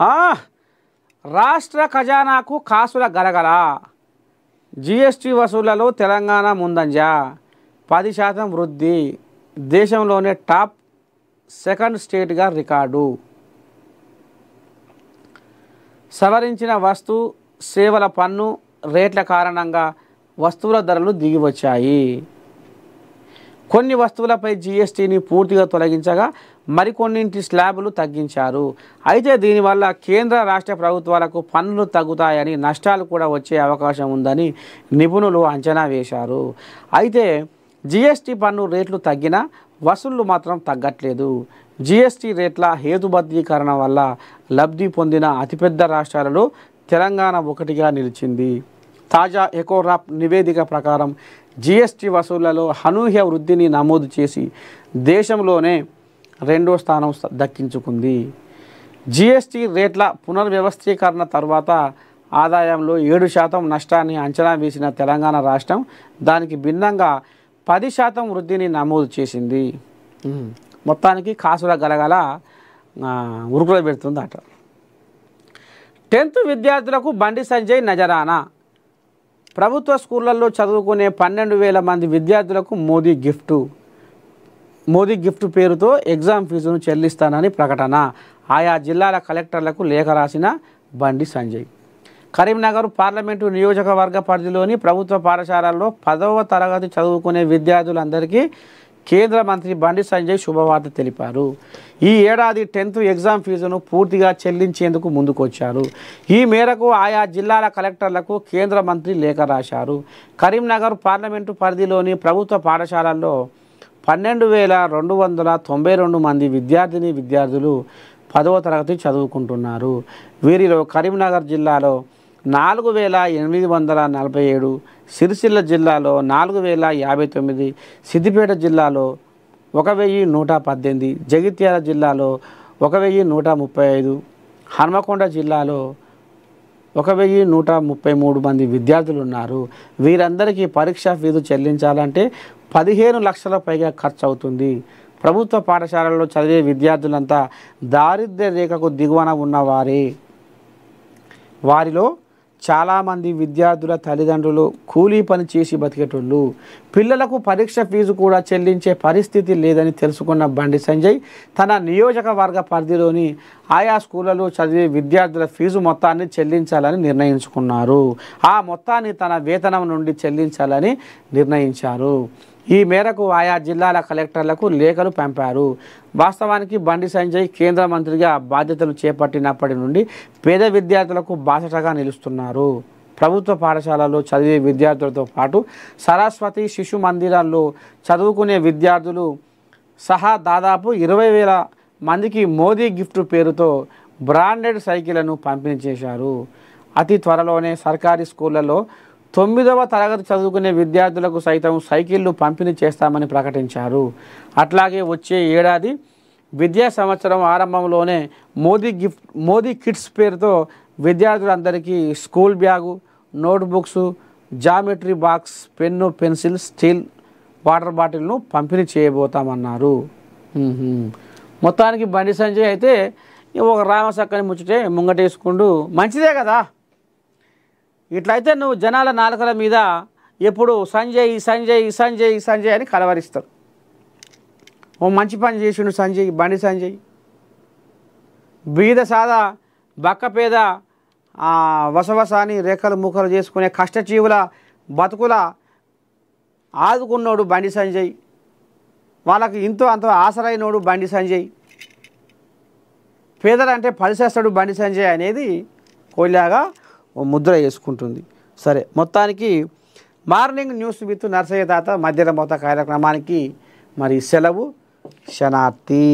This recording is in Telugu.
ఆ, రాష్ట్ర ఖజానాకు కాసుల గలగల, జిఎస్టీ వసూళ్లలో తెలంగాణ ముందంజ, 10% వృద్ధి, దేశంలోనే టాప్ సెకండ్ స్టేట్గా రికార్డు. సవరించిన వస్తు సేవల పన్ను రేట్ల కారణంగా వస్తువుల ధరలు దిగివచ్చాయి. కొన్ని వస్తువులపై జీఎస్టీని పూర్తిగా తొలగించగా మరికొన్నింటి స్లాబులు తగ్గించారు. అయితే దీనివల్ల కేంద్ర రాష్ట్ర ప్రభుత్వాలకు పన్నులు తగ్గుతాయని, నష్టాలు కూడా వచ్చే అవకాశం ఉందని నిపుణులు అంచనా వేశారు. అయితే జీఎస్టీ పన్ను రేట్లు తగ్గినా వసూళ్లు మాత్రం తగ్గట్లేదు. జీఎస్టీ రేట్ల హేతుబద్ధీకరణ వల్ల లబ్ధి పొందిన అతిపెద్ద రాష్ట్రాలలో తెలంగాణ ఒకటిగా నిలిచింది. తాజా ఎకోరాప్ నివేదిక ప్రకారం జీఎస్టీ వసూళ్లలో అనూహ్య వృద్ధిని నమోదు చేసి దేశంలోనే 2వ స్థానం దక్కించుకుంది. జీఎస్టీ రేట్ల పునర్వ్యవస్థీకరణ తర్వాత ఆదాయంలో 7% నష్టాన్ని అంచనా వేసిన తెలంగాణ రాష్ట్రం దానికి భిన్నంగా 10% వృద్ధిని నమోదు చేసింది. మొత్తానికి కాసుల గలగల ఉరుకులో పెడుతుందట. 10th విద్యార్థులకు బండి సంజయ్ నజరానా. ప్రభుత్వ స్కూళ్లలో చదువుకునే 12,000 మంది విద్యార్థులకు మోదీ గిఫ్ట్ పేరుతో ఎగ్జామ్ ఫీజును చెల్లిస్తానని ప్రకటన. ఆయా జిల్లాల కలెక్టర్లకు లేఖ రాసిన బండి సంజయ్. కరీంనగర్ పార్లమెంటు నియోజకవర్గ పరిధిలోని ప్రభుత్వ పాఠశాలల్లో 10వ తరగతి చదువుకునే విద్యార్థులందరికీ కేంద్ర మంత్రి బండి సంజయ్ శుభవార్త తెలిపారు. ఈ ఏడాది 10th ఎగ్జామ్ ఫీజును పూర్తిగా చెల్లించేందుకు ముందుకొచ్చారు. ఈ మేరకు ఆయా జిల్లాల కలెక్టర్లకు కేంద్ర మంత్రి లేఖ రాశారు. కరీంనగర్ పార్లమెంటు పరిధిలోని ప్రభుత్వ పాఠశాలల్లో 12,292 మంది విద్యార్థులు 10వ తరగతి చదువుకుంటున్నారు. వీరిలో కరీంనగర్ జిల్లాలో 4,847, సిరిసిల్ల జిల్లాలో 4,059, సిద్దిపేట జిల్లాలో 1,118, జగిత్యాల జిల్లాలో 1,135, హన్మకొండ జిల్లాలో 1,133 మంది విద్యార్థులు ఉన్నారు. వీరందరికీ పరీక్షా ఫీజు చెల్లించాలంటే 15 లక్షల పైగా ఖర్చు అవుతుంది. ప్రభుత్వ పాఠశాలల్లో చదివే విద్యార్థులంతా దారిద్ర్య రేఖకు దిగువన ఉన్నవారే. వారిలో చాలామంది విద్యార్థుల తల్లిదండ్రులు కూలీ పని చేసి బతికేటోళ్ళు. పిల్లలకు పరీక్ష ఫీజు కూడా చెల్లించే పరిస్థితి లేదని తెలుసుకున్న బండి సంజయ్ తన నియోజకవర్గ పరిధిలోని ఆయా స్కూళ్లలో చదివే విద్యార్థుల ఫీజు మొత్తాన్ని చెల్లించాలని నిర్ణయించుకున్నారు. ఆ మొత్తాన్ని తన వేతనం నుండి చెల్లించాలని నిర్ణయించారు. ఈ మేరకు ఆయా జిల్లాల కలెక్టర్లకు లేఖలు పంపారు. వాస్తవానికి బండి సంజయ్ కేంద్ర మంత్రిగా బాధ్యతలు చేపట్టినప్పటి నుండి పేద విద్యార్థులకు బాసటగా నిలుస్తున్నారు. ప్రభుత్వ పాఠశాలలో చదివే విద్యార్థులతో పాటు సరస్వతి శిశు మందిరాల్లో చదువుకునే విద్యార్థులు సహా దాదాపు 20,000 మందికి మోదీ గిఫ్ట్ పేరుతో బ్రాండెడ్ సైకిళ్లను పంపిణీ చేశారు. అతి త్వరలోనే సర్కారీ స్కూళ్లలో 9వ తరగతి చదువుకునే విద్యార్థులకు సైతం సైకిళ్లు పంపిణీ చేస్తామని ప్రకటించారు. అట్లాగే వచ్చే ఏడాది విద్యా సంవత్సరం ఆరంభంలోనే మోదీ కిట్స్ పేరుతో విద్యార్థులందరికీ school bag, notebooks, geometry box, pen, pencil, steel water బాటిల్ను పంపిణీ చేయబోతామన్నారు. మొత్తానికి బండి సంజయ్ అయితే ఒక రామసక్కని ముచ్చటే ముంగటేసుకుంటూ మంచిదే కదా. ఇట్లయితే నువ్వు జనాల నాలుకల మీద ఎప్పుడు సంజయ్ సంజయ్ సంజయ్ సంజయ్ అని కలవరిస్తాడు. ఓ మంచి పని చేసిండు బండి సంజయ్. బీద సాదా బక్కపేద వసవసాని రేఖలు ముఖలు చేసుకునే కష్టజీవుల బతుకుల ఆదుకున్నోడు బండి సంజయ్. వాళ్ళకి ఇంతో అంతో ఆసరైనోడు బండి సంజయ్. పేదలంటే పరిసేస్తాడు బండి సంజయ్ అనేది కోలాగా ఓ ముద్ర వేసుకుంటుంది. సరే, మొత్తానికి మార్నింగ్ న్యూస్ విత్ నర్సయ్య తాత మధ్యాహ్నం మొత్తం కార్యక్రమానికి మరి సెలవు. శనార్థి.